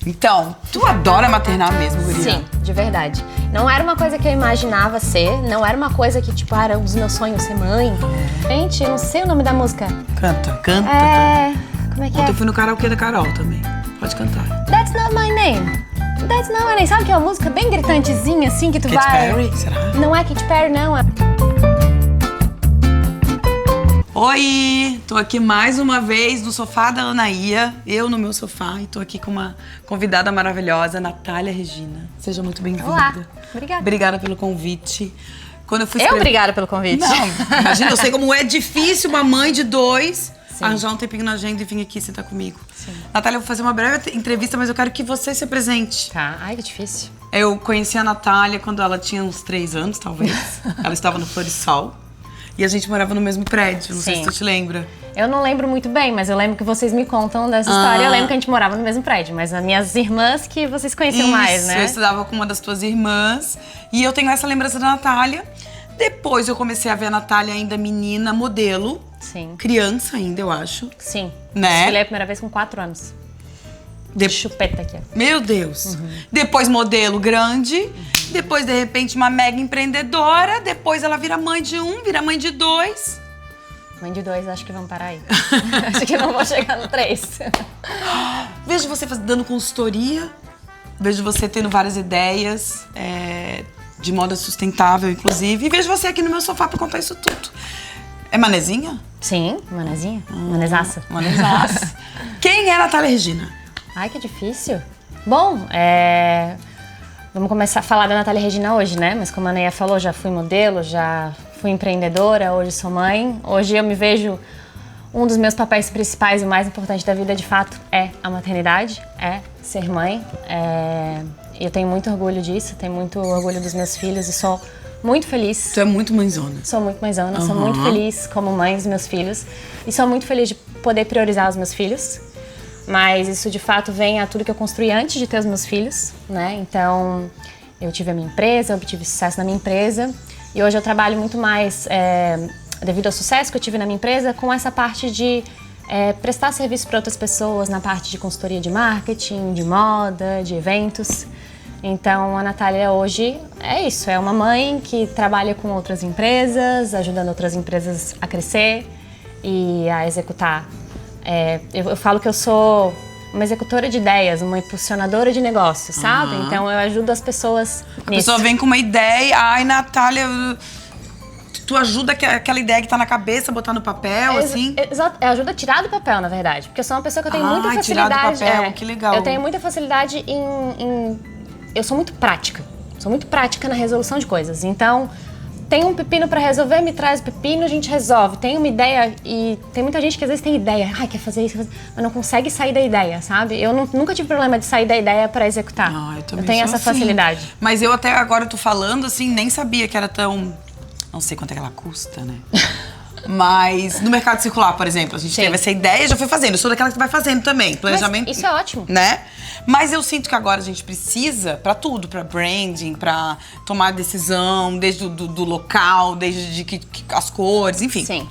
Então, tu adora maternar mesmo, guria? Sim, de verdade. Não era uma coisa que eu imaginava ser, não era uma coisa que, tipo, era um dos meus sonhos ser mãe. Gente, eu não sei o nome da música. Canta. Como é que Ontem é? eu fui no karaokê da Carol também. Pode cantar. That's Not My Name. That's Not My Name. Sabe que é uma música bem gritantezinha, assim, que tu Katy vai... Perry, será? Não é Katy Perry, não. Oi, tô aqui mais uma vez no sofá da Anaía, eu no meu sofá, e tô aqui com uma convidada maravilhosa, Natália Regina. Seja muito bem-vinda. Olá, obrigada. Obrigada pelo convite. Quando eu fui Obrigada pelo convite. Não, imagina, eu sei como é difícil uma mãe de dois arranjar um tempinho na agenda e vir aqui sentar comigo. Sim. Natália, eu vou fazer uma breve entrevista, mas eu quero que você se apresente. Tá, ai que difícil. Eu conheci a Natália quando ela tinha uns 3 anos, talvez. Ela estava no Floresol. E a gente morava no mesmo prédio, não sei se tu te lembra. Eu não lembro muito bem, mas eu lembro que vocês me contam dessa história. Eu lembro que a gente morava no mesmo prédio, mas as minhas irmãs que vocês conheciam mais, né? Eu estudava com uma das tuas irmãs e eu tenho essa lembrança da Natália. Depois eu comecei a ver a Natália ainda menina, modelo. Sim. Criança ainda, eu acho. Sim. Né? Desfilei a primeira vez com 4 anos. De chupeta aqui. Meu Deus. Depois modelo grande. Depois, de repente, uma mega empreendedora. Depois ela vira mãe de 1, vira mãe de 2. Mãe de 2, acho que vamos parar aí. Acho que não vou chegar no 3. Vejo você dando consultoria. Vejo você tendo várias ideias de moda sustentável, inclusive. E vejo você aqui no meu sofá pra contar isso tudo. É manezinha? Sim, manezinha. Manezaça. Manezaça. Quem é a Natália Regina? Ai, que difícil. Bom, vamos começar a falar da Natália Regina hoje, né? Mas como a Neia falou, já fui modelo, já fui empreendedora, hoje sou mãe. Hoje eu me vejo... Um dos meus papéis principais e o mais importante da vida, de fato, é a maternidade, é ser mãe. E eu tenho muito orgulho disso, tenho muito orgulho dos meus filhos e sou muito feliz. Tu é muito mãezona. Sou muito mãezona, sou muito feliz como mãe dos meus filhos. E sou muito feliz de poder priorizar os meus filhos. Mas isso, de fato, vem a tudo que eu construí antes de ter os meus filhos, né? Então, eu tive a minha empresa, eu obtive sucesso na minha empresa. E hoje eu trabalho muito mais, devido ao sucesso que eu tive na minha empresa, com essa parte de prestar serviço para outras pessoas, na parte de consultoria de marketing, de moda, de eventos. Então, a Natália hoje é isso, é uma mãe que trabalha com outras empresas, ajudando outras empresas a crescer e a executar. Eu falo que eu sou uma executora de ideias, uma impulsionadora de negócios, sabe? Então eu ajudo as pessoas nisso. A pessoa vem com uma ideia, ai, Natália, tu ajuda aquela ideia que tá na cabeça, botar no papel, assim? Exato, ajuda a tirar do papel, na verdade. Porque eu sou uma pessoa que eu tenho muita facilidade. Tirar do papel, que legal. Eu tenho muita facilidade eu sou muito prática. Sou muito prática na resolução de coisas. Então, tem um pepino pra resolver, me traz o pepino, a gente resolve. Tem uma ideia e tem muita gente que às vezes tem ideia. Ai, quer fazer isso, mas não consegue sair da ideia, sabe? Eu nunca tive problema de sair da ideia pra executar. Eu tenho essa facilidade. Mas eu até agora tô falando, assim, nem sabia que era tão... Não sei quanto é que ela custa, né? Mas no mercado circular, por exemplo, a gente teve essa ideia e já foi fazendo. Eu sou daquela que vai fazendo também, planejamento. Mas isso é ótimo. Né? Mas eu sinto que agora a gente precisa pra tudo, pra branding, pra tomar decisão, desde do local, desde as cores, enfim. Sim.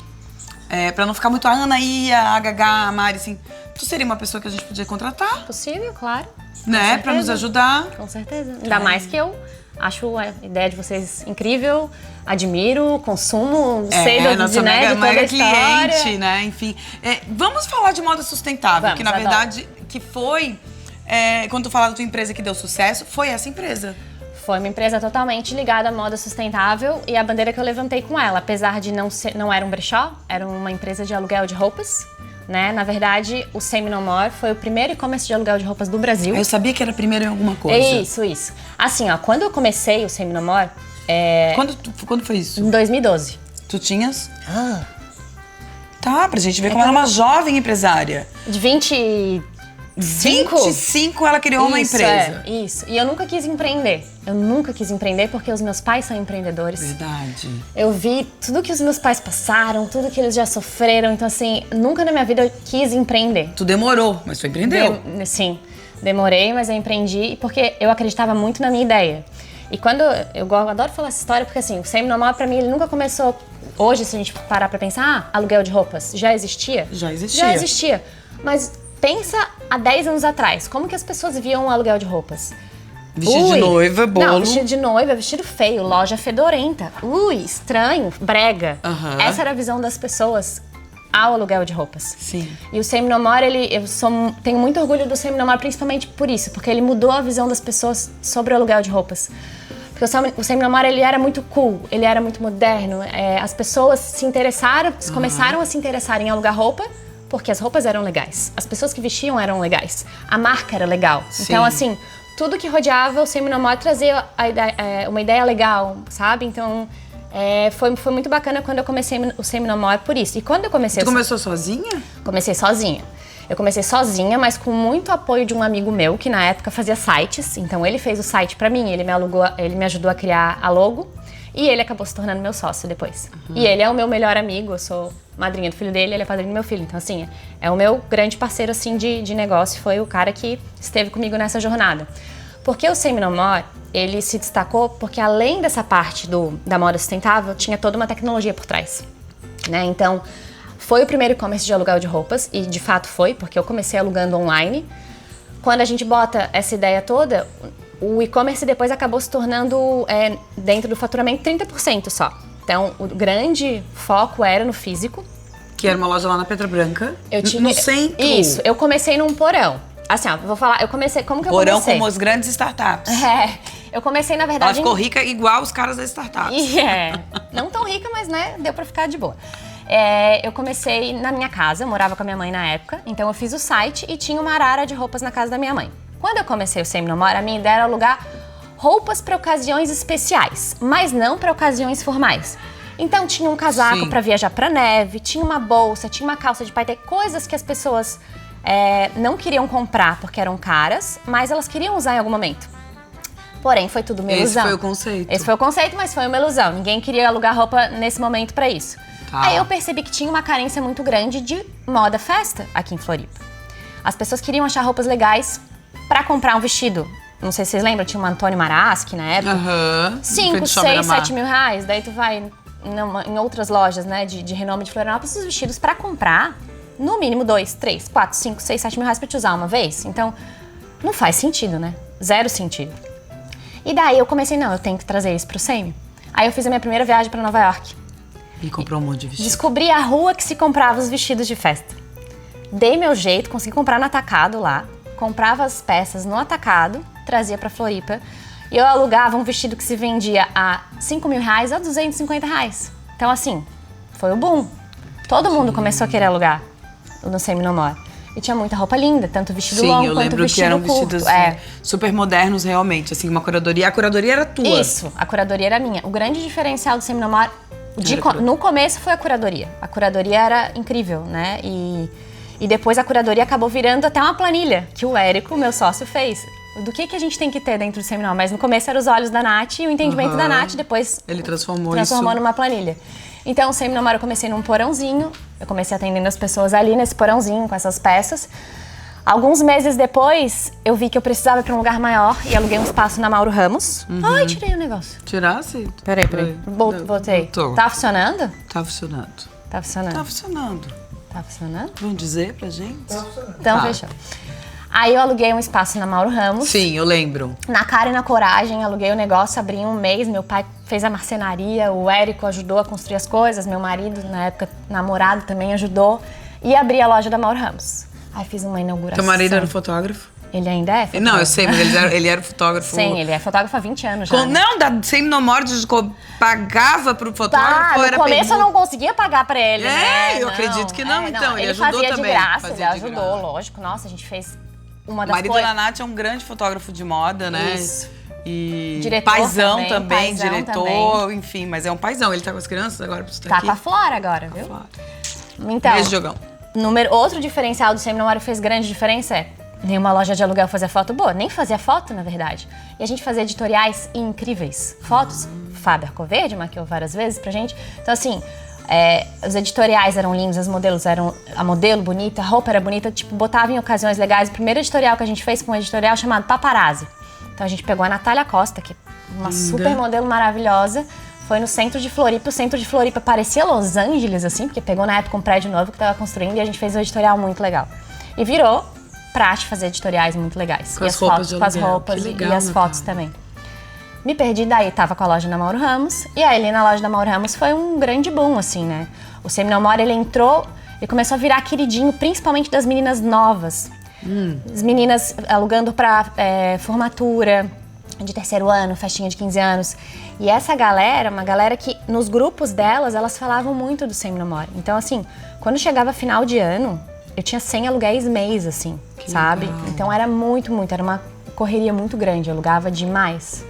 Pra não ficar muito a Anaía, a Gagá, a Mari, assim. Tu seria uma pessoa que a gente podia contratar? Possível, claro. Né? Pra nos ajudar. Com certeza. Ainda mais que eu acho a ideia de vocês incrível, admiro, consumo, sei de toda a história. Cliente, né? Enfim. Vamos falar de moda sustentável, Vamos, que na verdade, que foi... quando tu fala da tua empresa que deu sucesso, foi essa empresa. Foi uma empresa totalmente ligada à moda sustentável e a bandeira que eu levantei com ela, apesar de não era um brechó, era uma empresa de aluguel de roupas. Né? Na verdade, o Same No More foi o primeiro e-commerce de aluguel de roupas do Brasil. Eu sabia que era primeiro em alguma coisa. Isso. Assim, ó, quando eu comecei o Same No More... Quando foi isso? Em 2012. Tu tinhas? Tá, pra gente ver como ela é uma jovem empresária. De 25 ela criou uma empresa. Isso. E eu nunca quis empreender. Eu nunca quis empreender porque os meus pais são empreendedores. Verdade. Eu vi tudo que os meus pais passaram, tudo que eles já sofreram. Então, assim, nunca na minha vida eu quis empreender. Tu demorou, mas tu empreendeu. Sim, demorei, mas eu empreendi porque eu acreditava muito na minha ideia. E quando eu adoro falar essa história porque, assim, o Same No More pra mim, ele nunca começou... Hoje, se a gente parar pra pensar, aluguel de roupas já existia? Já existia. Já existia. Mas pensa há 10 anos atrás, como que as pessoas viam o aluguel de roupas? Vestido de noiva, bolo. Não, vestido de noiva, vestido feio, loja fedorenta. Estranho, brega. Essa era a visão das pessoas ao aluguel de roupas. Sim. E o Semi No More, tenho muito orgulho do Semi No More principalmente por isso, porque ele mudou a visão das pessoas sobre o aluguel de roupas. Porque o Semi No More, ele era muito cool, ele era muito moderno. As pessoas se interessaram, começaram a se interessar em alugar roupa, porque as roupas eram legais. As pessoas que vestiam eram legais. A marca era legal. Sim. Então, assim, tudo que rodeava o Semi No More trazia uma ideia legal, sabe? Então, foi muito bacana quando eu comecei o Semi No More por isso. E quando eu comecei... Tu começou sozinha? Comecei sozinha. Eu comecei sozinha, mas com muito apoio de um amigo meu, que na época fazia sites. Então, ele fez o site pra mim, ele me ajudou a criar a logo. E ele acabou se tornando meu sócio depois. E ele é o meu melhor amigo, eu sou madrinha do filho dele, ele é padrinho do meu filho. Então, assim, é o meu grande parceiro, assim, de negócio. Foi o cara que esteve comigo nessa jornada. Porque o Semi No More, ele se destacou porque além dessa parte da moda sustentável, tinha toda uma tecnologia por trás, né? Então, foi o primeiro e-commerce de aluguel de roupas, e de fato foi, porque eu comecei alugando online. Quando a gente bota essa ideia toda, o e-commerce depois acabou se tornando, dentro do faturamento, 30% só. Então, o grande foco era no físico. Que era uma loja lá na Pedra Branca, no centro. Isso, eu comecei num porão. Assim, ó, vou falar, como que eu porão comecei? como as grandes startups. Eu comecei, na verdade... Ela ficou rica igual os caras das startups. Não tão rica, mas, né, deu pra ficar de boa. Eu comecei na minha casa, eu morava com a minha mãe na época, então eu fiz o site e tinha uma arara de roupas na casa da minha mãe. Quando eu comecei o Semi No More, a minha ideia era alugar roupas para ocasiões especiais, mas não para ocasiões formais. Então tinha um casaco para viajar pra neve, tinha uma bolsa, tinha uma calça de paetê, coisas que as pessoas não queriam comprar porque eram caras, mas elas queriam usar em algum momento. Porém, foi tudo uma ilusão. Esse foi o conceito. Esse foi o conceito, mas foi uma ilusão. Ninguém queria alugar roupa nesse momento para isso. Aí eu percebi que tinha uma carência muito grande de moda festa aqui em Floripa. As pessoas queriam achar roupas legais para comprar um vestido. Não sei se vocês lembram, tinha uma Antônio Maraschi na época. 5, 6, 7 mil reais. Daí tu vai em outras lojas, né, de renome de Florianópolis, os vestidos para comprar, no mínimo 2, 3, 4, 5, 6, 7 mil reais pra te usar uma vez. Então, não faz sentido, né? Zero sentido. E daí eu comecei, não, eu tenho que trazer isso pro Semi. Aí eu fiz a minha primeira viagem pra Nova York. E comprou um monte de vestido. Descobri a rua que se comprava os vestidos de festa. Dei meu jeito, consegui comprar no atacado lá. Comprava as peças no atacado, trazia pra Floripa. E eu alugava um vestido que se vendia a 5 mil reais a 250 reais. Então, assim, foi o boom. Todo mundo começou a querer alugar no Semi No More. E tinha muita roupa linda, tanto vestido longo quanto vestido curto. Sim, eu lembro que eram vestidos super modernos, realmente. Assim, uma curadoria. A curadoria era tua. Isso, a curadoria era minha. O grande diferencial do Semi No More, no começo, foi a curadoria. A curadoria era incrível, né? E depois a curadoria acabou virando até uma planilha que o Érico, meu sócio, fez. Do que a gente tem que ter dentro do Semi No More. Mas no começo eram os olhos da Nath e o entendimento da Nath, depois ele transformou numa planilha. Então, o Semi No More eu comecei num porãozinho, eu comecei atendendo as pessoas ali nesse porãozinho com essas peças. Alguns meses depois, eu vi que eu precisava ir pra um lugar maior e aluguei um espaço na Mauro Ramos. Ai, tirei o negócio. Tirasse? Peraí. Voltei. Tá funcionando? Tá funcionando. Tá funcionando. Tá funcionando. Tá funcionando? Vamos dizer pra gente? Tá funcionando. Então, fechou. Aí eu aluguei um espaço na Mauro Ramos. Sim, eu lembro. Na cara e na coragem, aluguei o negócio, abri em um mês. Meu pai fez a marcenaria, o Érico ajudou a construir as coisas. Meu marido, na época, namorado, também ajudou. E abri a loja da Mauro Ramos. Aí fiz uma inauguração. Teu marido era fotógrafo? Ele ainda é fotógrafo. Não, eu sei, mas ele era fotógrafo. Sim, ele é fotógrafo há 20 anos já. Não, da Semi No More, pagava pro fotógrafo? No começo eu não conseguia pagar pra ele, né? Eu acredito que não, então. Ele ajudou fazia também. De graça, ele ajudou, lógico. Nossa, a gente fez uma das coisas. O marido da Nath é um grande fotógrafo de moda, né? Isso. E diretor paizão também, paizão diretor, também. Enfim, mas é um paizão. Ele tá com as crianças agora pra você estar tá aqui? Tá com a Flora agora, viu? Flora. Então, esse jogão. Outro diferencial do Semi No More fez grande diferença nenhuma loja de aluguel fazia foto boa, nem fazia foto, na verdade. E a gente fazia editoriais incríveis. Fotos, Fábio Arcoverde maquiou várias vezes pra gente. Então, assim, os editoriais eram lindos, a modelo bonita, a roupa era bonita, tipo, botava em ocasiões legais. O primeiro editorial que a gente fez foi um editorial chamado Paparazzi. Então a gente pegou a Natália Costa, que é uma super modelo maravilhosa, foi no centro de Floripa. O centro de Floripa parecia Los Angeles, assim, porque pegou na época um prédio novo que tava construindo e a gente fez um editorial muito legal. E virou praxe fazer editoriais muito legais. Com as roupas de com as aluguel. roupas Que legal, e as fotos também. Me perdi, daí tava com a loja da Mauro Ramos. E aí ali na loja da Mauro Ramos foi um grande boom, assim, né? O Semi No More, ele entrou e começou a virar queridinho, principalmente das meninas novas. As meninas alugando pra formatura de terceiro ano, festinha de 15 anos. E essa galera, uma galera que nos grupos delas, elas falavam muito do Semi No More. Então, assim, quando chegava final de ano, eu tinha 100 aluguéis mês, assim, que sabe? legal. Então era muito, era uma correria muito grande, eu alugava demais.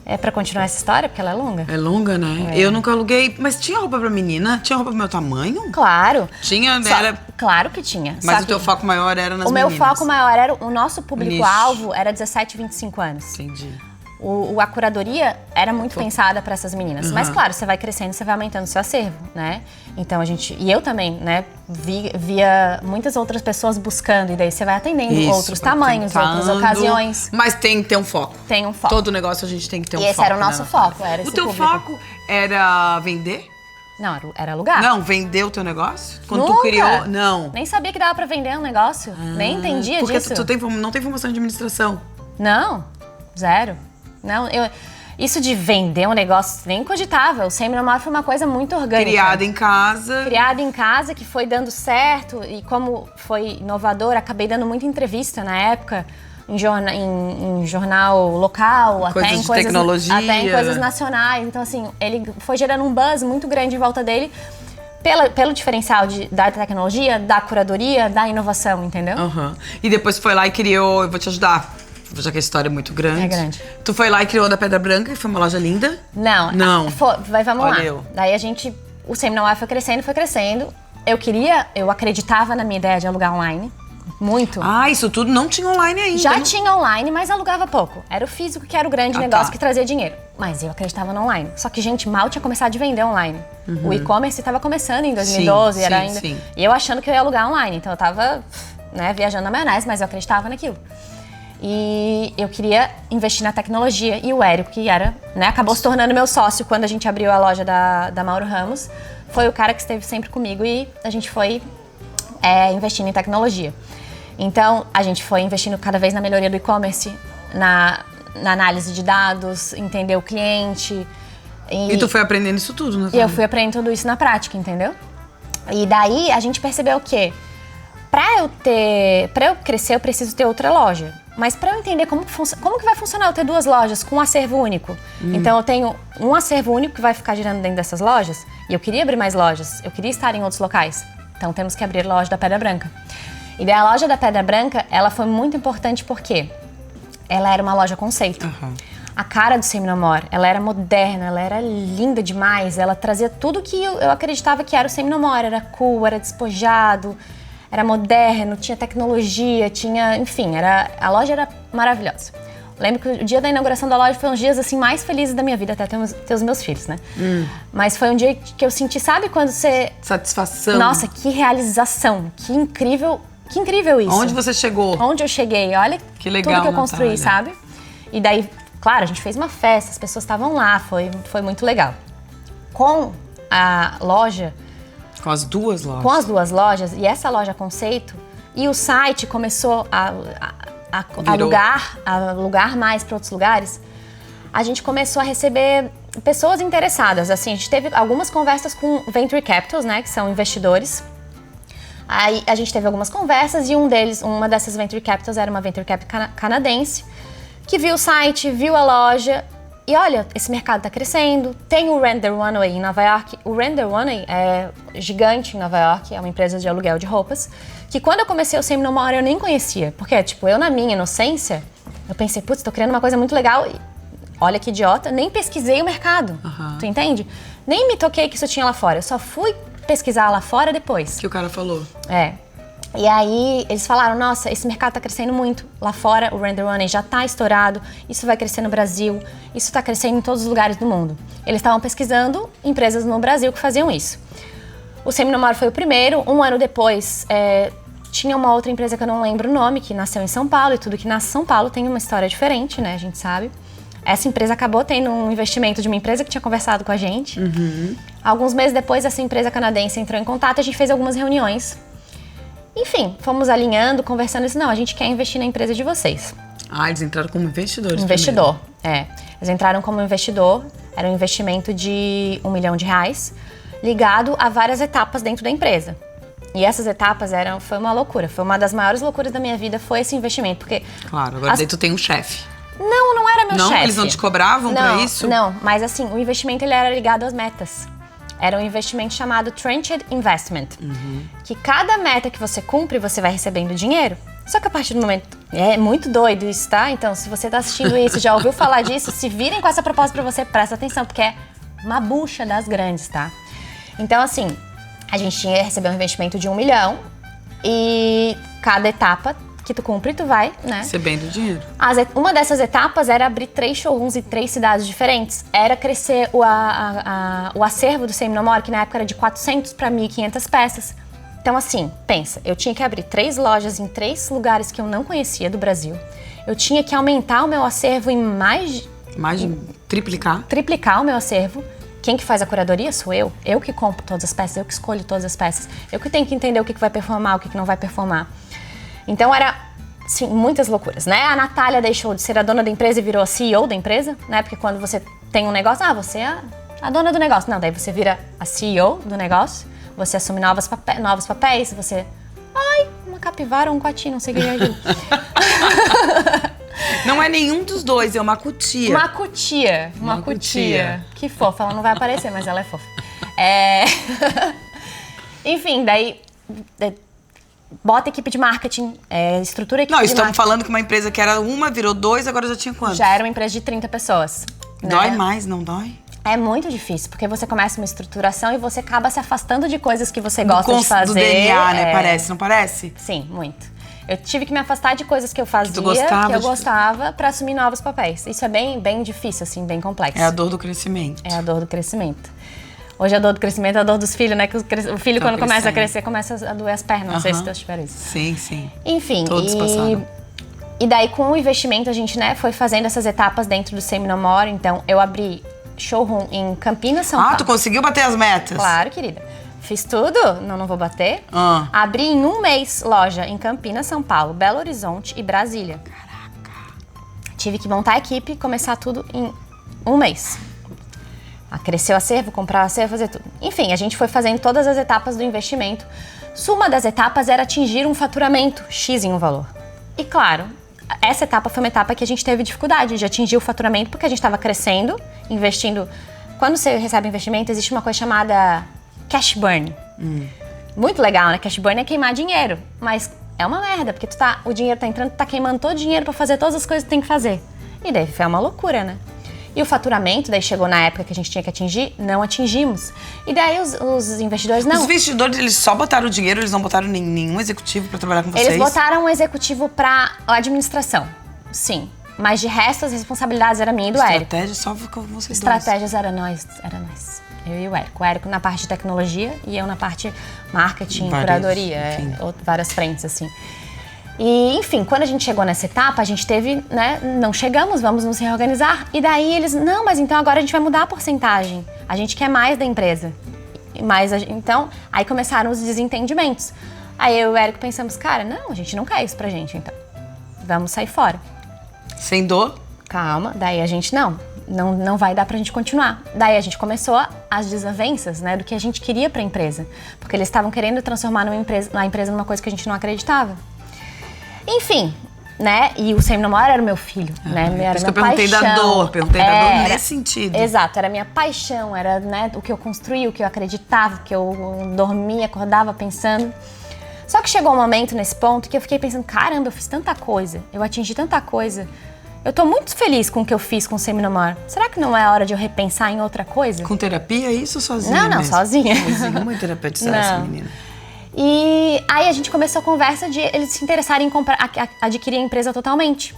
É pra continuar essa história, porque ela é longa? É longa, né? Eu nunca aluguei, mas tinha roupa pra menina? Tinha roupa pro meu tamanho? Claro. Tinha, Só- era... Claro que tinha. Mas Só o teu que foco maior era nas o meu meninas. foco maior era o nosso público-alvo era 17 e 25 anos. Entendi. A curadoria era muito pensada para essas meninas. Mas claro, você vai crescendo, você vai aumentando o seu acervo, né? Então a gente, e eu também, né, via muitas outras pessoas buscando, e daí você vai atendendo Isso, outros tamanhos, outras tentando, ocasiões. Mas tem que ter um foco. Tem um foco. Todo negócio a gente tem que ter um E foco. esse era o nosso né, foco, Natália? era esse O teu público. foco era vender? Não, era lugar. Não, vender o teu negócio? Quando Nunca. tu criou? Não. Nem sabia que dava pra vender um negócio. Nem entendia Porque disso. tu não tem formação de administração. Não, zero. Não, isso de vender um negócio nem cogitava. O Semi No More foi uma coisa muito orgânica. Criada em casa. Criada em casa, que foi dando certo. E como foi inovador, acabei dando muita entrevista na época. Em jornal local, até Coisas em de coisas, tecnologia. até em coisas nacionais. Então, assim, ele foi gerando um buzz muito grande em volta dele pelo diferencial da tecnologia, da curadoria, da inovação, entendeu? Aham. E depois foi lá e criou, eu vou te ajudar, já que a história é muito grande. É grande. Tu foi lá e criou a da Pedra Branca, que foi uma loja linda. Não. Não. Vamos Olha lá. eu. Daí o Semi No More foi crescendo. Eu acreditava na minha ideia de alugar online. Muito. Ah, isso tudo não tinha online ainda. Já tinha online, mas alugava pouco. Era o físico que era o grande negócio tá. que trazia dinheiro. Mas eu acreditava no online. Só que, gente, mal tinha começado a vender online. O e-commerce estava começando em 2012, Sim, era sim, ainda. sim. E eu achando que eu ia alugar online. Então eu tava, né, viajando na maionese, mas eu acreditava naquilo. E eu queria investir na tecnologia. E o Érico, que era, né, acabou se tornando meu sócio quando a gente abriu a loja da Mauro Ramos, foi o cara que esteve sempre comigo e a gente foi investindo em tecnologia. Então, a gente foi investindo cada vez na melhoria do e-commerce, na análise de dados, entender o cliente. E tu foi aprendendo isso tudo, né? E eu fui aprendendo tudo isso na prática, entendeu? E daí, a gente percebeu o quê? Pra eu crescer, eu preciso ter outra loja. Mas pra eu entender como que vai funcionar eu ter duas lojas com um acervo único. Então, eu tenho um acervo único que vai ficar girando dentro dessas lojas. E eu queria abrir mais lojas. Eu queria estar em outros locais. Então, temos que abrir a loja da Pedra Branca. E daí a loja da Pedra Branca, ela foi muito importante porque ela era uma loja conceito. A cara do Semi No More, ela era moderna, ela era linda demais, ela trazia tudo que eu acreditava que era o Semi No More. Era cool, era despojado, era moderno, tinha tecnologia, enfim, a loja era maravilhosa. Lembro que o dia da inauguração da loja foi um dos dias assim, mais felizes da minha vida, até ter os meus filhos, né? Mas foi um dia que eu senti, sabe quando você... Satisfação. Nossa, que realização, que incrível isso. Onde você chegou? Onde eu cheguei, olha Que legal, tudo que eu construí, Natália. sabe? E daí, claro, a gente fez uma festa, as pessoas estavam lá, foi muito legal. Com a loja, Com as duas lojas. com as duas lojas, e essa loja conceito, e o site começou a alugar mais para outros lugares, a gente começou a receber pessoas interessadas. Assim, a gente teve algumas conversas com Venture Capitals, né, que são investidores. Aí a gente teve algumas conversas e uma dessas Venture Capitals era uma Venture Capital canadense, que viu o site, viu a loja e olha, esse mercado tá crescendo. Tem o Render Runway em Nova York. O Render Runway é gigante em Nova York, é uma empresa de aluguel de roupas, que quando eu comecei o Semi No More eu nem conhecia. Porque, tipo, eu na minha inocência, eu pensei, putz, tô criando uma coisa muito legal e olha que idiota, nem pesquisei o mercado. Tu entende? Nem me toquei que isso tinha lá fora, eu só fui pesquisar lá fora depois. Que o cara falou. E aí eles falaram, nossa, esse mercado tá crescendo muito. Lá fora o Render Runway já tá estourado, isso vai crescer no Brasil, isso tá crescendo em todos os lugares do mundo. Eles estavam pesquisando empresas no Brasil que faziam isso. O Semi No More foi o primeiro, um ano depois tinha uma outra empresa que eu não lembro o nome, que nasceu em São Paulo, e tudo que nasce em São Paulo tem uma história diferente, né, a gente sabe. Essa empresa acabou tendo um investimento de uma empresa que tinha conversado com a gente. Alguns meses depois, essa empresa canadense entrou em contato, a gente fez algumas reuniões. Enfim, fomos alinhando, conversando, não, a gente quer investir na empresa de vocês. Ah, eles entraram como investidores Investidor, primeiro. Eles entraram como investidor, era um investimento de R$1 milhão, ligado a várias etapas dentro da empresa. E essas etapas foi uma loucura, foi uma das maiores loucuras da minha vida, foi esse investimento, porque... Claro, agora daí tu tem um chefe. Não era meu chefe. Não? Eles não te cobravam pra isso? Não, mas assim, o investimento ele era ligado às metas. Era um investimento chamado Trenched Investment, que cada meta que você cumpre, você vai recebendo dinheiro. Só que a partir do momento... É muito doido isso, tá? Então, se você tá assistindo isso, já ouviu falar disso, se virem com essa proposta pra você, presta atenção, porque é uma bucha das grandes, tá? Então, assim, a gente recebeu um investimento de R$1 milhão e cada etapa que tu cumpre, tu vai, né? Recebendo dinheiro. Uma dessas etapas era abrir 3 showrooms em 3 cidades diferentes. Era crescer o acervo do Semi No More, que na época era de 400 para 1.500 peças. Então, assim, pensa, eu tinha que abrir 3 lojas em 3 lugares que eu não conhecia do Brasil. Eu tinha que aumentar o meu acervo em mais de triplicar? Triplicar o meu acervo. Quem que faz a curadoria sou eu. Eu que compro todas as peças, eu que escolho todas as peças. Eu que tenho que entender o que vai performar, o que não vai performar. Então, era, sim, muitas loucuras, né? A Natália deixou de ser a dona da empresa e virou a CEO da empresa, né? Porque quando você tem um negócio, você é a dona do negócio. Não, daí você vira a CEO do negócio. Você assume novos papéis, você... Ai, uma capivara ou um coati, não sei o que é aquilo. Não é nenhum dos dois, é uma cutia. Uma cutia. Que fofa, ela não vai aparecer, mas ela é fofa. Enfim, daí... Bota equipe de marketing, estrutura equipe de marketing. Não, estamos falando que uma empresa que era uma, virou 2, agora já tinha quantos? Já era uma empresa de 30 pessoas. Dói né? mais, não dói? É muito difícil, porque você começa uma estruturação e você acaba se afastando de coisas que você gosta de fazer. Do DNA, né? Parece, não parece? Sim, muito. Eu tive que me afastar de coisas que eu fazia, que eu gostava, pra assumir novos papéis. Isso é bem difícil, assim, bem complexo. É a dor do crescimento. É a dor do crescimento. Hoje a dor do crescimento é a dor dos filhos, né? Que o filho, quando começa a crescer, começa a doer as pernas. Não sei se tu tiver isso. Sim. Enfim. Todos passaram. E daí, com o investimento, a gente, né, foi fazendo essas etapas dentro do Semi No More. Então, eu abri showroom em Campinas, São Paulo. Tu conseguiu bater as metas? Claro, querida. Fiz tudo, não vou bater. Abri em 1 mês loja em Campinas, São Paulo, Belo Horizonte e Brasília. Caraca. Tive que montar a equipe e começar tudo em 1 mês. Crescer o acervo, comprar o acervo, fazer tudo. Enfim, a gente foi fazendo todas as etapas do investimento. Uma das etapas era atingir um faturamento X em um valor. E claro, essa etapa foi uma etapa que a gente teve dificuldade de atingir o faturamento porque a gente estava crescendo, investindo. Quando você recebe investimento, existe uma coisa chamada cash burn. Muito legal, né? Cash burn é queimar dinheiro, mas é uma merda, porque o dinheiro tá entrando, tu tá queimando todo o dinheiro para fazer todas as coisas que tem que fazer. E daí foi uma loucura, né? E o faturamento, daí chegou na época que a gente tinha que atingir, não atingimos. E daí os investidores não. Os investidores, eles só botaram o dinheiro, eles não botaram nenhum executivo pra trabalhar com vocês? Eles botaram um executivo pra administração, sim. Mas de resto, as responsabilidades eram minha e do Érico. Estratégia só com vocês Estratégias era nós. Eu e o Érico. O Érico na parte de tecnologia e eu na parte marketing, curadoria, várias frentes, assim. E, enfim, quando a gente chegou nessa etapa, a gente teve, né, não chegamos, vamos nos reorganizar. E daí eles, não, mas então agora a gente vai mudar a porcentagem. A gente quer mais da empresa. Então, aí começaram os desentendimentos. Aí eu e o Érico pensamos, cara, não, a gente não quer isso pra gente, então. Vamos sair fora. Sem dor? Calma, daí a gente, não vai dar pra gente continuar. Daí a gente começou as desavenças, né, do que a gente queria pra empresa. Porque eles estavam querendo transformar a empresa numa coisa que a gente não acreditava. Enfim, né? E o Semi No More era o meu filho, né? Era minha eu perguntei paixão. da dor nesse sentido. Exato, era minha paixão, era, né, o que eu construí, o que eu acreditava, o que eu dormia, acordava pensando. Só que chegou um momento nesse ponto que eu fiquei pensando, caramba, eu fiz tanta coisa, eu atingi tanta coisa. Eu tô muito feliz com o que eu fiz com o Semi No More. Será que não é hora de eu repensar em outra coisa? Com terapia, isso ou sozinha? Não, sozinha. Sozinha, uma terapeuta essa menina. E aí a gente começou a conversa de eles se interessarem em adquirir a empresa totalmente.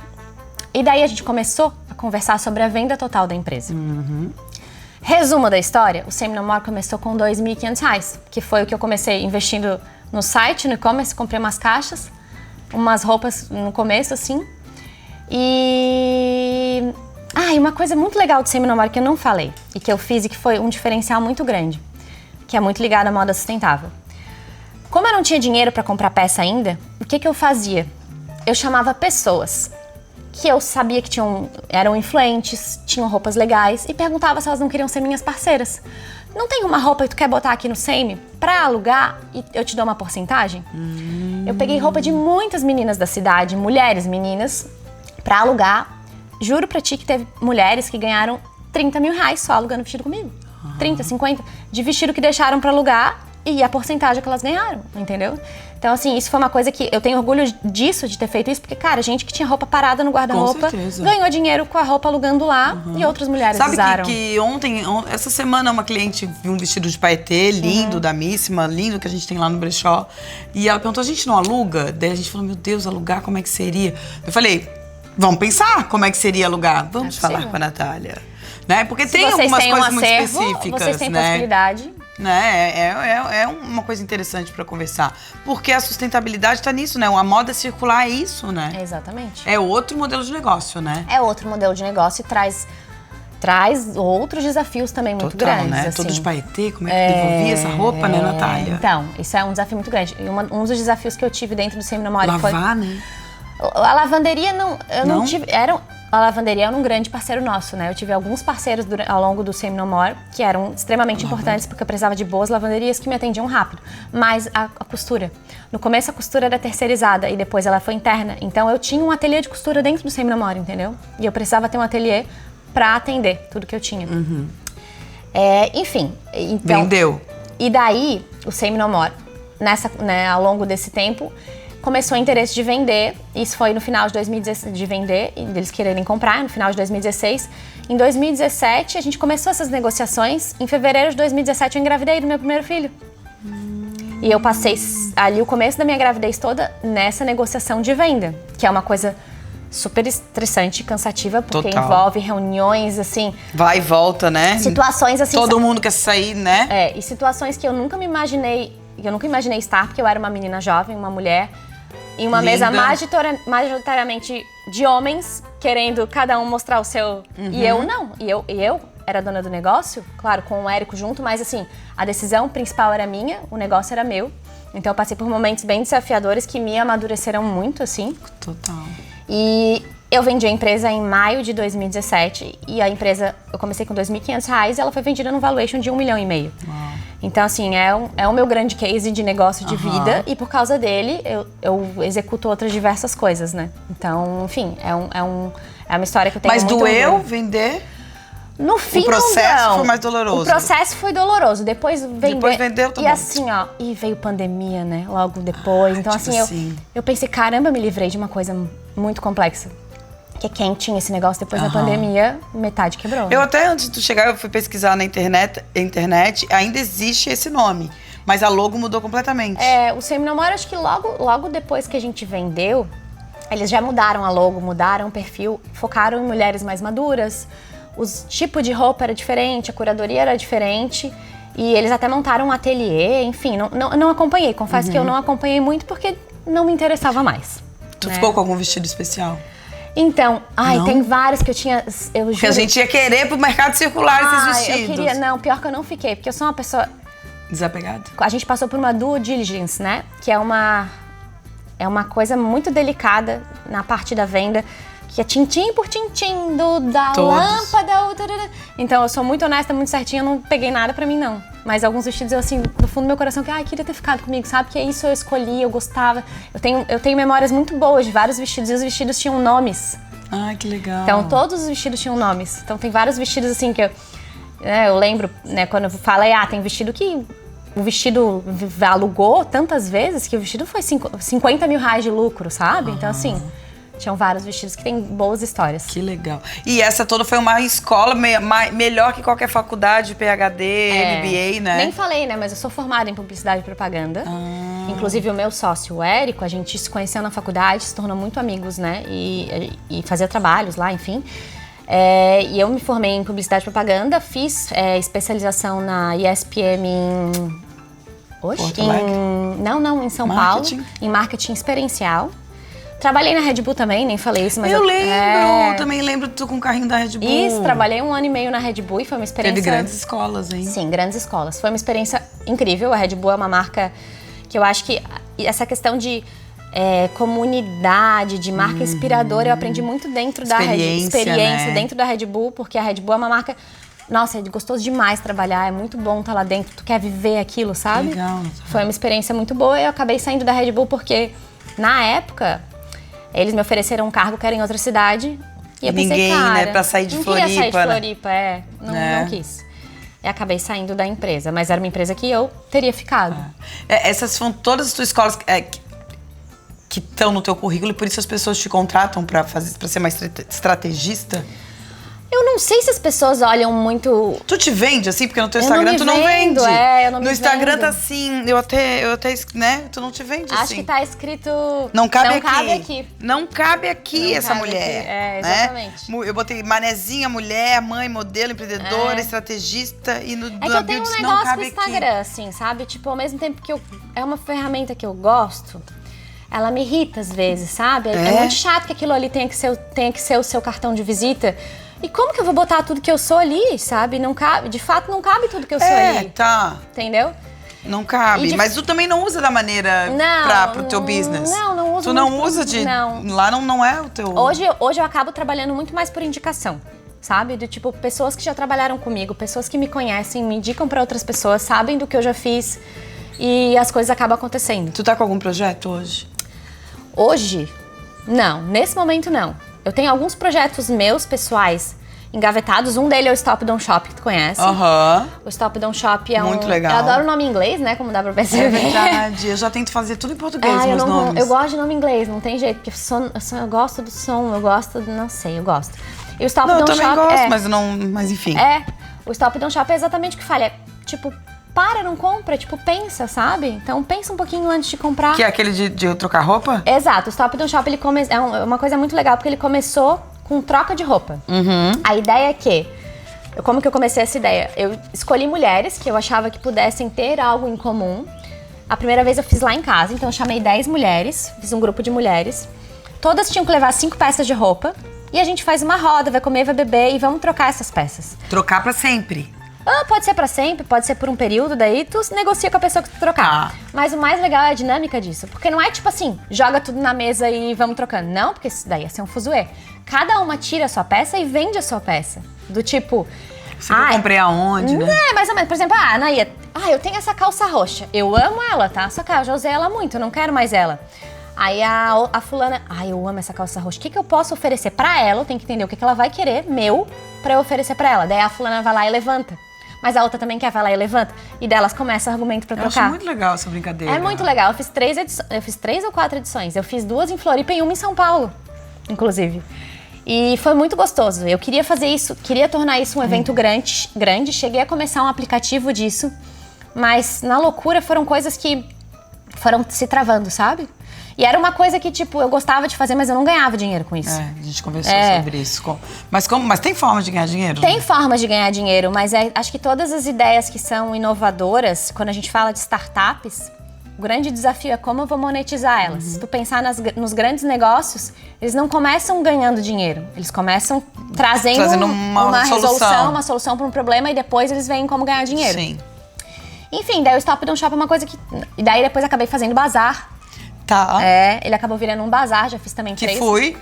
E daí a gente começou a conversar sobre a venda total da empresa. Resumo da história, o Semi No More começou com R$ 2.500, que foi o que eu comecei investindo no site, no e-commerce, comprei umas caixas, umas roupas no começo, assim. E uma coisa muito legal do Semi No More que eu não falei, e que eu fiz e que foi um diferencial muito grande, que é muito ligado à moda sustentável. Como eu não tinha dinheiro para comprar peça ainda, o que eu fazia? Eu chamava pessoas que eu sabia que eram influentes, tinham roupas legais e perguntava se elas não queriam ser minhas parceiras. Não tem uma roupa que tu quer botar aqui no Semi pra alugar e eu te dou uma porcentagem? Eu peguei roupa de muitas meninas da cidade, mulheres meninas, pra alugar. Juro pra ti que teve mulheres que ganharam 30 mil reais só alugando vestido comigo. 30, 50, de vestido que deixaram pra alugar e a porcentagem que elas ganharam, entendeu? Então, assim, isso foi uma coisa que eu tenho orgulho disso, de ter feito isso, porque, cara, gente que tinha roupa parada no guarda-roupa ganhou dinheiro com a roupa alugando lá e outras mulheres usaram. Sabe que essa semana, uma cliente viu um vestido de paetê lindo, da Missima, lindo, que a gente tem lá no brechó. E ela perguntou, a gente não aluga? Daí a gente falou, meu Deus, alugar, como é que seria? Eu falei, vamos pensar como é que seria alugar. Vamos falar com a Natália. Né? Porque tem algumas coisas muito específicas, vocês têm possibilidade. É uma coisa interessante para conversar. Porque a sustentabilidade tá nisso, né? A moda circular é isso, né? Exatamente. É outro modelo de negócio, né? É outro modelo de negócio e traz outros desafios também muito grandes. Né? Assim. Todo de paetê, como é que devolvia essa roupa, né, Natália? Então, isso é um desafio muito grande. E um dos desafios que eu tive dentro do Semi Namore foi... Lavar, né? A lavanderia não tive... A lavanderia era um grande parceiro nosso, né? Eu tive alguns parceiros ao longo do Semi No More que eram extremamente importantes porque eu precisava de boas lavanderias que me atendiam rápido. Mas a costura. No começo a costura era terceirizada e depois ela foi interna. Então eu tinha um ateliê de costura dentro do Semi No More, entendeu? E eu precisava ter um ateliê pra atender tudo que eu tinha. Enfim. Então, vendeu. E daí, o Semi No More, ao longo desse tempo, começou o interesse de vender, isso foi no final de 2016, de vender, e deles quererem comprar, no final de 2016. Em 2017, a gente começou essas negociações, em fevereiro de 2017 eu engravidei do meu primeiro filho. E eu passei ali o começo da minha gravidez toda nessa negociação de venda, que é uma coisa super estressante, cansativa, porque envolve reuniões, assim... Vai e volta, né? Situações assim... Todo mundo quer sair, né? E situações que eu nunca imaginei estar, porque eu era uma menina jovem, uma mulher... Em uma mesa majoritariamente de homens, querendo cada um mostrar o seu... E eu não. E eu era dona do negócio, claro, com o Érico junto, mas assim, a decisão principal era minha, o negócio era meu. Então eu passei por momentos bem desafiadores que me amadureceram muito, assim. Total. E eu vendi a empresa em maio de 2017. E a empresa, eu comecei com R$2.500 e ela foi vendida num valuation de 1,5 milhão. Uau. Então, assim, é o meu grande case de negócio de vida. E por causa dele, eu executo outras diversas coisas, né? Então, enfim, é uma história que eu tenho muito orgulho. Mas doeu vender? No fim, o processo foi mais doloroso. O processo foi doloroso. Depois vendeu também. E assim, ó, e veio pandemia, né? Logo depois. Então, tipo assim, eu pensei, caramba, eu me livrei de uma coisa muito complexa. Que quem tinha esse negócio depois da pandemia, metade quebrou. Eu até antes de tu chegar, eu fui pesquisar na internet, ainda existe esse nome. Mas a logo mudou completamente. O Semi No More, acho que logo depois que a gente vendeu, eles já mudaram a logo, mudaram o perfil, focaram em mulheres mais maduras, os tipos de roupa era diferente, a curadoria era diferente. E eles até montaram um ateliê, enfim, não acompanhei. Confesso que eu não acompanhei muito porque não me interessava mais. Tu ficou com algum vestido especial? Então, tem vários que eu tinha, eu juro. Que a gente ia querer pro mercado circular esses vestidos. Pior que eu não fiquei, porque eu sou uma pessoa... Desapegada? A gente passou por uma due diligence, né? Que é uma coisa muito delicada na parte da venda, que é tintim por tintim, da lâmpada. Então, eu sou muito honesta, muito certinha, eu não peguei nada pra mim, não. Mas alguns vestidos, eu, assim, no fundo do meu coração, queria ter ficado comigo, sabe? Que isso eu escolhi, eu gostava. Eu tenho memórias muito boas de vários vestidos, e os vestidos tinham nomes. Ai, que legal. Então, todos os vestidos tinham nomes. Então, tem vários vestidos, assim, que eu lembro, né, quando eu falei, tem vestido que o vestido alugou tantas vezes que o vestido foi 50 mil reais de lucro, sabe? Então, assim... Tinham vários vestidos que têm boas histórias. Que legal. E essa toda foi uma escola melhor que qualquer faculdade, PhD, MBA, né? Nem falei, né? Mas eu sou formada em publicidade e propaganda. Inclusive, o meu sócio, o Érico, a gente se conheceu na faculdade, se tornou muito amigos, né? E fazia trabalhos lá, enfim. E eu me formei em publicidade e propaganda, fiz especialização na ESPM em... Porto Alegre? Não, em São Paulo. Em marketing experiencial. Trabalhei na Red Bull também, nem falei isso, mas eu lembro, também lembro tu com o carrinho da Red Bull. Isso, trabalhei 1 ano e meio na Red Bull e foi uma experiência... Teve grandes escolas, hein? Sim, grandes escolas. Foi uma experiência incrível. A Red Bull é uma marca Que eu acho que essa questão de comunidade, de marca inspiradora, eu aprendi muito dentro da experiência, né? Dentro da Red Bull, porque a Red Bull é uma marca... Nossa, é gostoso demais trabalhar, é muito bom estar lá dentro, tu quer viver aquilo, sabe? Legal. Foi uma experiência muito boa e eu acabei saindo da Red Bull porque, na época, eles me ofereceram um cargo que era em outra cidade e eu pensei, Ninguém, cara... né, pra sair de não Floripa, queria sair de né? Floripa, não quis. E acabei saindo da empresa, mas era uma empresa que eu teria ficado. Essas são todas as tuas escolas que estão no teu currículo e por isso as pessoas te contratam pra ser mais estrategista? Eu não sei se as pessoas olham muito... Tu te vende assim? Porque no teu Eu Instagram não tu me não vendo, vende. eu não me No Instagram vendo. tá assim, eu até, né? Tu não te vende assim. Acho que tá escrito... Não cabe aqui. Não cabe aqui Não essa cabe mulher. aqui. né? Exatamente. Eu botei manezinha, mulher, mãe, modelo, empreendedora, estrategista e no É que eu tenho um não negócio com cabe o Instagram, assim, sabe? Tipo, ao mesmo tempo que é uma ferramenta que eu gosto, ela me irrita às vezes, sabe? É muito chato que aquilo ali tenha que ser o seu cartão de visita. E como que eu vou botar tudo que eu sou ali, sabe? Não cabe, de fato, não cabe tudo que eu sou ali. Tá. Entendeu? Não cabe. Mas tu também não usa da maneira pro teu business. Não uso. Tu não usa de... Não. Lá não é o teu... Hoje eu acabo trabalhando muito mais por indicação, sabe? Do tipo, pessoas que já trabalharam comigo, pessoas que me conhecem, me indicam pra outras pessoas, sabem do que eu já fiz e as coisas acabam acontecendo. Tu tá com algum projeto hoje? Hoje, não. Nesse momento, não. Eu tenho alguns projetos meus, pessoais, engavetados. Um deles é o Stop Don't Shop, que tu conhece. O Stop Don't Shop é muito legal. Eu adoro o nome em inglês, né? Como dá pra É perceber. verdade. Eu já tento fazer tudo em português, meus nomes. Eu gosto de nome em inglês, não tem jeito. Porque eu gosto do som, eu gosto... Não sei, eu gosto. E o Stop Não, eu Don't também Shop gosto, mas enfim. O Stop Don't Shop é exatamente o que fala. É, tipo, para, não compra. Tipo, pensa, sabe? Então, pensa um pouquinho antes de comprar. Que é aquele de eu trocar roupa? Exato. O Stop Don't Shop, é uma coisa muito legal, porque ele começou com troca de roupa. A ideia é que... Como que eu comecei essa ideia? Eu escolhi mulheres que eu achava que pudessem ter algo em comum. A primeira vez eu fiz lá em casa, então eu chamei 10 mulheres, fiz um grupo de mulheres. Todas tinham que levar 5 peças de roupa. E a gente faz uma roda, vai comer, vai beber e vamos trocar essas peças. Trocar pra sempre. Pode ser pra sempre, pode ser por um período, daí tu negocia com a pessoa que tu trocar. Mas o mais legal é a dinâmica disso. Porque não é tipo assim, joga tudo na mesa e vamos trocando. Não, porque isso daí ia ser um fuzuê. Cada uma tira a sua peça e vende a sua peça. Do tipo... Você eu comprei aonde, né? Mais ou menos. Por exemplo, a Anaia... eu tenho essa calça roxa. Eu amo ela, tá? Só que eu já usei ela muito, eu não quero mais ela. Aí a fulana... eu amo essa calça roxa. O que eu posso oferecer pra ela? Eu tenho que entender o que ela vai querer, pra eu oferecer pra ela. Daí a fulana vai lá e levanta. Mas a outra também quer, vai lá e levanta. E delas começa o argumento pra trocar. Eu acho muito legal essa brincadeira. É muito legal. Eu fiz 3 ou 4 edições. Eu fiz 2 em Floripa e 1 em São Paulo, inclusive. E foi muito gostoso. Eu queria fazer isso, queria tornar isso um evento grande. Cheguei a começar um aplicativo disso. Mas na loucura foram coisas que foram se travando, sabe? E era uma coisa que, tipo, eu gostava de fazer, mas eu não ganhava dinheiro com isso. A gente conversou sobre isso. Mas tem forma de ganhar dinheiro? Tem formas de ganhar dinheiro, mas acho que todas as ideias que são inovadoras, quando a gente fala de startups, o grande desafio é como eu vou monetizar elas. Se tu pensar nos grandes negócios, eles não começam ganhando dinheiro. Eles começam trazendo uma resolução, uma solução para um problema e depois eles veem como ganhar dinheiro. Sim. Enfim, daí o Stop Don't Shop é uma coisa que... E daí depois acabei fazendo bazar. Tá. Ele acabou virando um bazar, já fiz também 3. Foi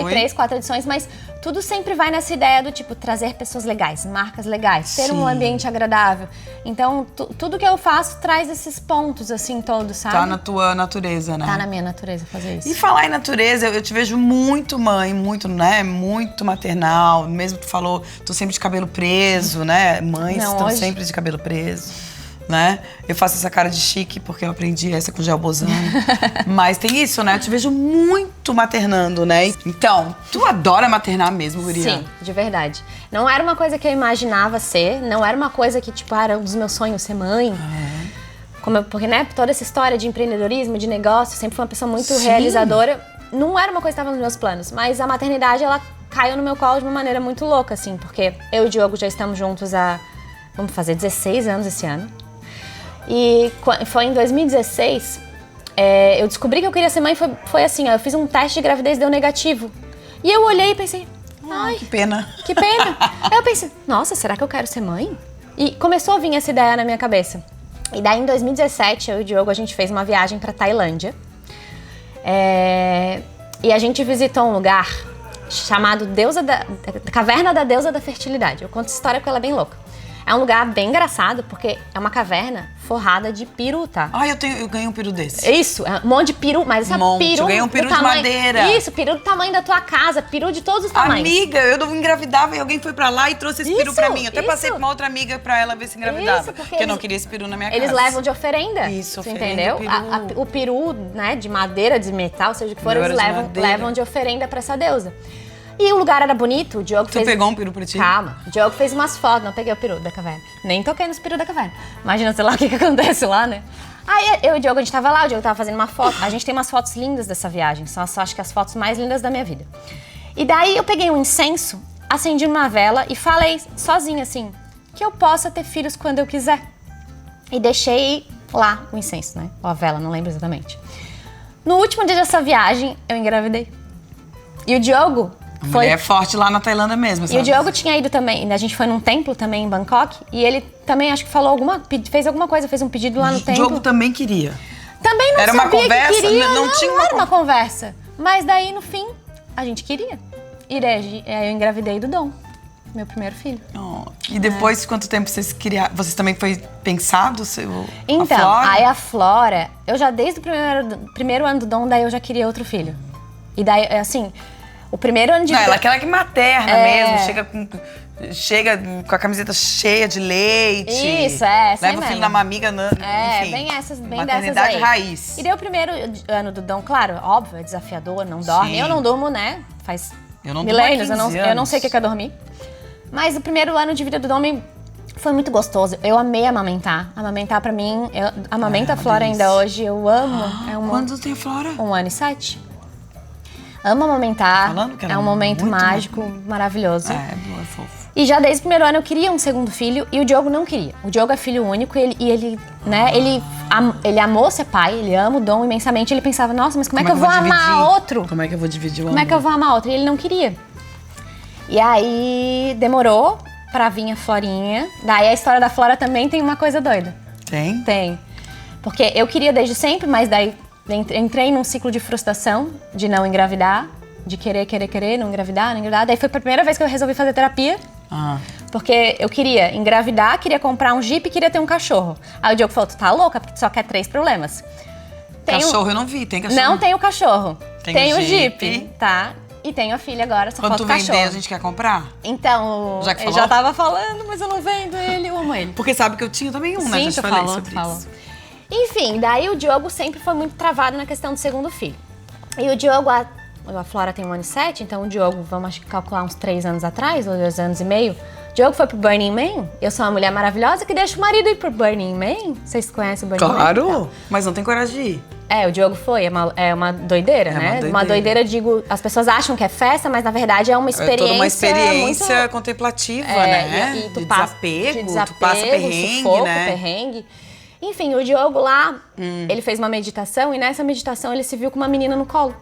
3, 4 edições, mas tudo sempre vai nessa ideia do tipo, trazer pessoas legais, marcas legais, ter um ambiente agradável. Então, tudo que eu faço traz esses pontos, assim, todos, sabe? Tá na tua natureza, né? Tá na minha natureza fazer isso. E falar em natureza, eu te vejo muito mãe, muito, né? Muito maternal. Mesmo tu falou, tô sempre de cabelo preso, né? Mães estão sempre de cabelo preso. Né? Eu faço essa cara de chique porque eu aprendi essa com gel Bosano. Mas tem isso, né? Eu te vejo muito maternando, né? Então, tu adora maternar mesmo, guria? Sim, de verdade. Não era uma coisa que eu imaginava ser, não era uma coisa que, tipo, era um dos meus sonhos ser mãe. Porque, né, toda essa história de empreendedorismo, de negócio, sempre fui uma pessoa muito realizadora. Não era uma coisa que estava nos meus planos, mas a maternidade, ela caiu no meu colo de uma maneira muito louca, assim. Porque eu e o Diogo já estamos juntos há, vamos fazer 16 anos esse ano. E foi em 2016, eu descobri que eu queria ser mãe, foi assim, eu fiz um teste de gravidez e deu negativo. E eu olhei e pensei, ai, que pena. Que pena. Aí eu pensei, nossa, será que eu quero ser mãe? E começou a vir essa ideia na minha cabeça. E daí, em 2017, eu e o Diogo, a gente fez uma viagem pra Tailândia. E a gente visitou um lugar chamado Caverna da Deusa da Fertilidade. Eu conto essa história porque ela é bem louca. É um lugar bem engraçado, porque é uma caverna forrada de peru, tá? Ah, eu ganhei um peru desse. Isso, é um monte de peru, mas essa peru... Eu ganhei um peru de madeira. Isso, peru do tamanho da tua casa, peru de todos os tamanhos. Amiga, eu não engravidava e alguém foi pra lá e trouxe esse peru pra mim. Eu até passei pra uma outra amiga pra ela ver se engravidava. Isso, porque eu não queria esse peru na minha casa. Eles levam de oferenda. Isso, oferenda. Entendeu? O peru, né, de madeira, de metal, seja o que for, eles levam de oferenda pra essa deusa. E o lugar era bonito, o Diogo fez... Tu pegou um peru pra ti? Calma, o Diogo fez umas fotos, não peguei o peru da caverna. Nem toquei nos peru da caverna. Imagina, sei lá, o que acontece lá, né? Aí eu e o Diogo, a gente tava lá, o Diogo tava fazendo uma foto. A gente tem umas fotos lindas dessa viagem, são acho que as fotos mais lindas da minha vida. E daí eu peguei um incenso, acendi uma vela e falei sozinha assim, que eu possa ter filhos quando eu quiser. E deixei lá o incenso, né? Ou a vela, não lembro exatamente. No último dia dessa viagem, eu engravidei. E o Diogo... Mulher forte lá na Tailândia mesmo, sabe? E o Diogo tinha ido também, a gente foi num templo também em Bangkok, e ele também acho que fez alguma coisa, fez um pedido lá no templo. O Diogo também queria. Também não era sabia uma conversa? Que queria, não tinha não era uma conversa. Mas daí, no fim, a gente queria. E eu engravidei do Dom, meu primeiro filho. Oh, e depois de quanto tempo vocês criaram? Vocês também foi pensado? Então, a Flora? Aí a Flora, eu já desde o primeiro ano do Dom, daí eu já queria outro filho. E daí, assim... O primeiro ano de... Não, ela é aquela que materna mesmo, chega com a camiseta cheia de leite. Isso, leva o filho na mamiga, enfim. Bem maternidade dessas aí. Raiz. E daí o primeiro ano do Dom, claro, óbvio, é desafiador, não dorme. Sim. Eu não durmo, né? Faz milênios, eu não sei o que é dormir. Mas o primeiro ano de vida do Dom foi muito gostoso. Eu amei amamentar. Amamentar pra mim, eu amamento a Flora ainda hoje, eu amo. Quanto tem a Flora? 1 ano e 7. Amo amamentar, é um momento mágico, maravilhoso. É fofo. E já desde o primeiro ano eu queria um segundo filho e o Diogo não queria. O Diogo é filho único e ele amou ser pai, ele ama o Dom imensamente. Ele pensava, nossa, mas como é que eu vou amar outro? Como é que eu vou dividir o amor? Como é que eu vou amar outro? E ele não queria. E aí demorou pra vir a Florinha. Daí a história da Flora também tem uma coisa doida. Tem? Tem. Porque eu queria desde sempre, mas daí... Entrei num ciclo de frustração, de não engravidar, de querer, não engravidar. Daí foi a primeira vez que eu resolvi fazer terapia. Porque eu queria engravidar, queria comprar um Jeep e queria ter um cachorro. Aí o Diogo falou, tu tá louca? Porque tu só quer 3 problemas. Cachorro eu não vi, tem cachorro? Não tem o cachorro. Tem o Jeep, Jeep, tá? E tem a filha agora, só falta o cachorro. Quando tu vender, a gente quer comprar? Então, eu já tava falando, mas eu não vendo ele, eu amo ele. Porque sabe que eu tinha também um, né? Sim, já te falei sobre isso. Enfim, daí o Diogo sempre foi muito travado na questão do segundo filho. E o Diogo, a Flora tem 1 ano e 7, então o Diogo, vamos calcular uns 3 anos atrás, ou 2 anos e meio. O Diogo foi pro Burning Man. Eu sou uma mulher maravilhosa que deixa o marido ir pro Burning Man. Vocês conhecem o Burning Man? Claro, mas não tem coragem de ir. O Diogo foi, é uma doideira, né? Uma doideira, digo, as pessoas acham que é festa, mas na verdade é uma experiência. É toda uma experiência muito contemplativa, né? E tu de passa desapego, tu passa perrengue, sufoco, né? Perrengue. Enfim, o Diogo lá, ele fez uma meditação e nessa meditação ele se viu com uma menina no colo.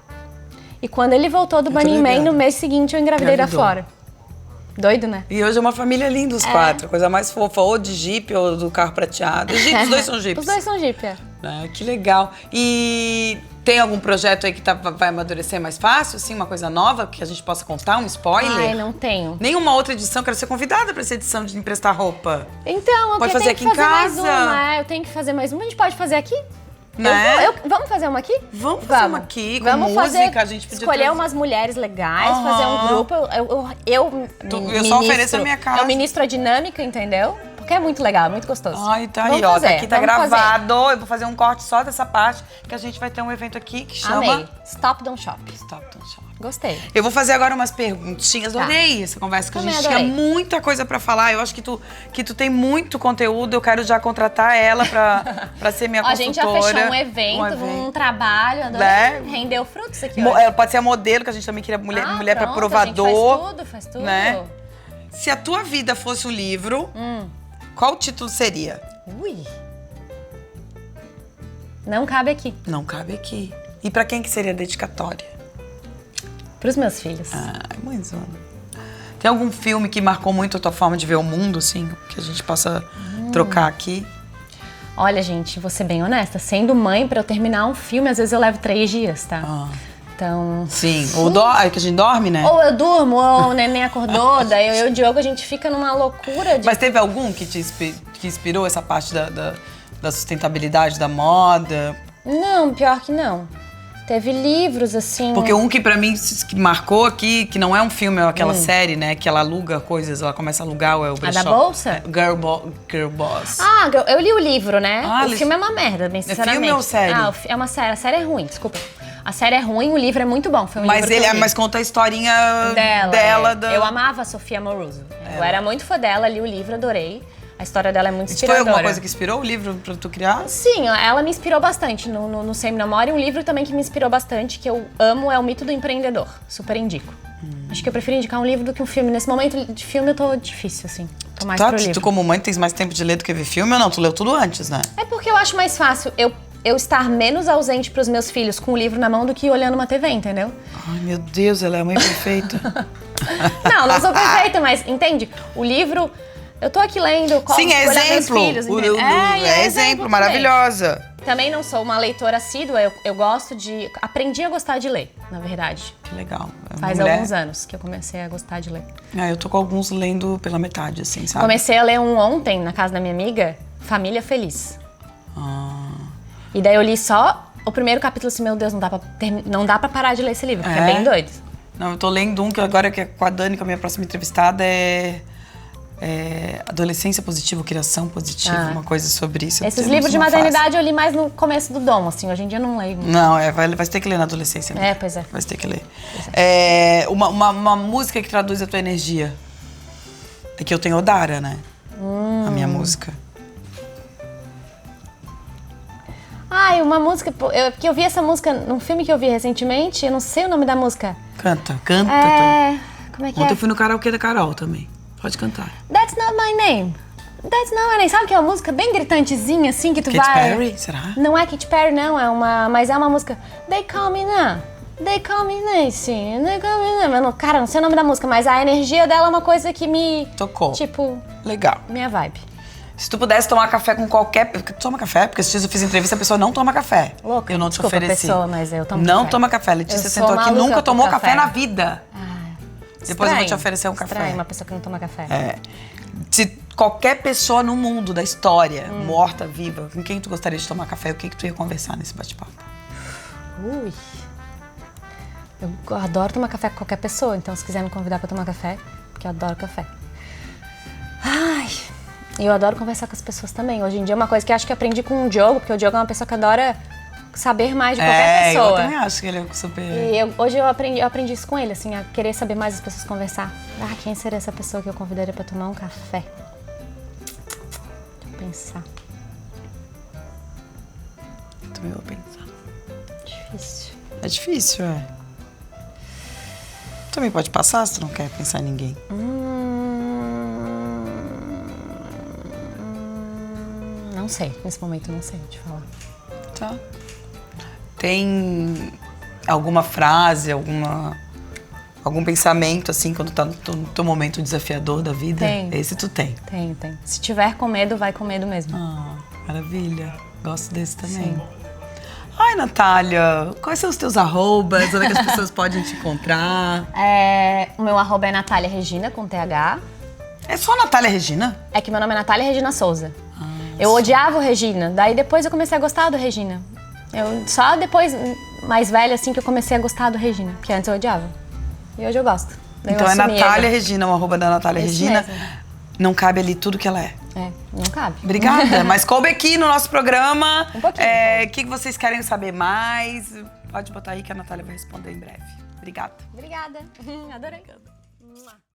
E quando ele voltou do Burning Man, no mês seguinte eu engravidei da Flora. Doido, né? E hoje é uma família linda, os 4. Coisa mais fofa, ou de Jeep ou do carro prateado. Os dois são Jeeps. Os dois são Jeep, que legal. E tem algum projeto aí que vai amadurecer mais fácil? Assim, uma coisa nova que a gente possa contar? Um spoiler? Ai, não tenho. Nenhuma outra edição? Quero ser convidada pra essa edição de emprestar roupa. Então, pode fazer aqui em casa? Eu tenho que fazer mais uma. A gente pode fazer aqui? Né? Vamos fazer uma aqui? Vamos fazer uma aqui, com música, a gente podia escolher umas mulheres legais, fazer um grupo. Eu só ofereço a minha casa. Eu ministro a dinâmica, entendeu? Porque é muito legal, é muito gostoso. Ai, tá aí, ó. Aqui tá gravado. Eu vou fazer um corte só dessa parte, que a gente vai ter um evento aqui que chama... Amei. Stop, Don't Shop. Stop, Don't Shop. Gostei. Eu vou fazer agora umas perguntinhas. Adorei essa conversa, que a gente tinha muita coisa pra falar. Eu acho que tu tem muito conteúdo. Eu quero já contratar ela pra ser minha consultora. A gente já fechou um evento. Um trabalho. Adorei. Rendeu frutos aqui hoje. Pode ser a modelo, que a gente também queria mulher pra provador. A gente faz tudo. Né? Se a tua vida fosse um livro, qual o título seria? Não cabe aqui. Não cabe aqui. E pra quem que seria a dedicatória? Pros meus filhos. Muito. Tem algum filme que marcou muito a tua forma de ver o mundo, assim? Que a gente possa trocar aqui? Olha, gente, vou ser bem honesta. Sendo mãe, pra eu terminar um filme, às vezes eu levo 3 dias, tá? Então... Sim, é que a gente dorme, né? Ou eu durmo, ou o neném acordou, daí eu e o Diogo, a gente fica numa loucura de... Mas teve algum que que inspirou essa parte da sustentabilidade, da moda? Não, pior que não. Teve livros, assim... Porque um que pra mim que marcou aqui, que não é um filme, é aquela série, né? Que ela aluga coisas, ela começa a alugar o brechó. A da bolsa? Girl Boss. Ah, eu li o livro, né? Ah, o filme é uma merda, bem sinceramente. É filme ou série? Ah, é uma série. A série é ruim, desculpa. A série é ruim, o livro é muito bom. Foi um livro que eu li. Mas conta a historinha dela. da... Eu amava a Sofia Amoruso. Eu era muito fã dela, li o livro, adorei. A história dela é muito inspiradora. Foi alguma coisa que inspirou o livro pra tu criar? Sim, ela me inspirou bastante no Sem Me Namore. E um livro também que me inspirou bastante, que eu amo, é O Mito do Empreendedor. Super indico. Acho que eu prefiro indicar um livro do que um filme. Nesse momento de filme eu tô difícil, assim. Tô mais pro livro. Tu como mãe tens mais tempo de ler do que ver filme ou não? Tu leu tudo antes, né? É porque eu acho mais fácil eu estar menos ausente pros meus filhos com o livro na mão do que olhando uma TV, entendeu? Ai, meu Deus, ela é a mãe perfeita. Não sou perfeita, mas entende? O livro... Eu tô aqui lendo, sim, é exemplo. Meus filhos, é exemplo, maravilhosa. Também não sou uma leitora assídua, eu gosto de... Aprendi a gostar de ler, na verdade. Que legal. Faz alguns anos que eu comecei a gostar de ler. Eu tô com alguns lendo pela metade, assim, sabe? Comecei a ler um ontem, na casa da minha amiga, Família Feliz. E daí eu li só o primeiro capítulo, assim, meu Deus, não dá pra parar de ler esse livro, porque é bem doido. Não, eu tô lendo um que agora, que é com a Dani, com a minha próxima entrevistada, é Adolescência Positiva, Criação Positiva, uma coisa sobre isso. Esses livros de maternidade eu li mais no começo do dom, assim, hoje em dia eu não leio. Não, vai ter que ler na adolescência. Né? Pois é. Vai ter que ler. Uma música que traduz a tua energia. É que eu tenho Odara, né? A minha música. Ai, uma música... Porque eu vi essa música num filme que eu vi recentemente, eu não sei o nome da música. Canta. Como é que Ontem eu fui no karaokê da Carol também. Pode cantar. That's Not My Name. That's Not My Name. Sabe que é uma música bem gritantezinha, assim, que tu Katy vai... Perry, será? Não é Katy Perry, não. Mas é uma música... They Call Me Now. They Call Me Nancy. They Call Me Now. Cara, não sei o nome da música, mas a energia dela é uma coisa que me... Tocou. Tipo... Legal. Minha vibe. Se tu pudesse tomar café com qualquer... Toma café? Porque esses dias eu fiz entrevista, a pessoa não toma café. Louca. Eu não te ofereci. Pessoa, mas eu tomo não café. Toma café. Letícia sentou aqui, nunca tomou café na vida. Depois eu vou te oferecer um café. Uma pessoa que não toma café. Se qualquer pessoa no mundo da história, morta, viva, com quem tu gostaria de tomar café, o que tu ia conversar nesse bate-papo? Ui. Eu adoro tomar café com qualquer pessoa, então se quiser me convidar pra tomar café, porque eu adoro café. Ai, e eu adoro conversar com as pessoas também. Hoje em dia é uma coisa que eu acho que eu aprendi com o Diogo, porque o Diogo é uma pessoa que adora saber mais de qualquer pessoa. Eu também acho que ele é super... E hoje eu aprendi isso com ele, assim, a querer saber mais das pessoas, conversar. Quem seria essa pessoa que eu convidaria pra tomar um café? Deixa eu pensar. Eu também vou pensar. Difícil. É difícil, Também pode passar se tu não quer pensar em ninguém. Não sei, nesse momento não sei te falar. Tá. Tem alguma frase, algum pensamento, assim, quando tá no teu momento desafiador da vida? Tem. Esse tu tem? Tem. Se tiver com medo, vai com medo mesmo. Maravilha. Gosto desse também. Sim. Ai, Natália, quais são os teus arrobas? Onde é que as pessoas podem te encontrar? O meu arroba é Natália Regina, com TH. É só Natália Regina? É que meu nome é Natália Regina Souza. Eu odiava o Regina, daí depois eu comecei a gostar do Regina. Só depois, mais velha, assim, que eu comecei a gostar do Regina, porque antes eu odiava. E hoje eu gosto. Daí então é Natália Regina, o arroba da Natália Regina. Mesmo. Não cabe ali tudo que ela é. Não cabe. Obrigada, mas coube aqui no nosso programa. Um pouquinho. O que vocês querem saber mais? Pode botar aí que a Natália vai responder em breve. Obrigada. Obrigada. Adorei.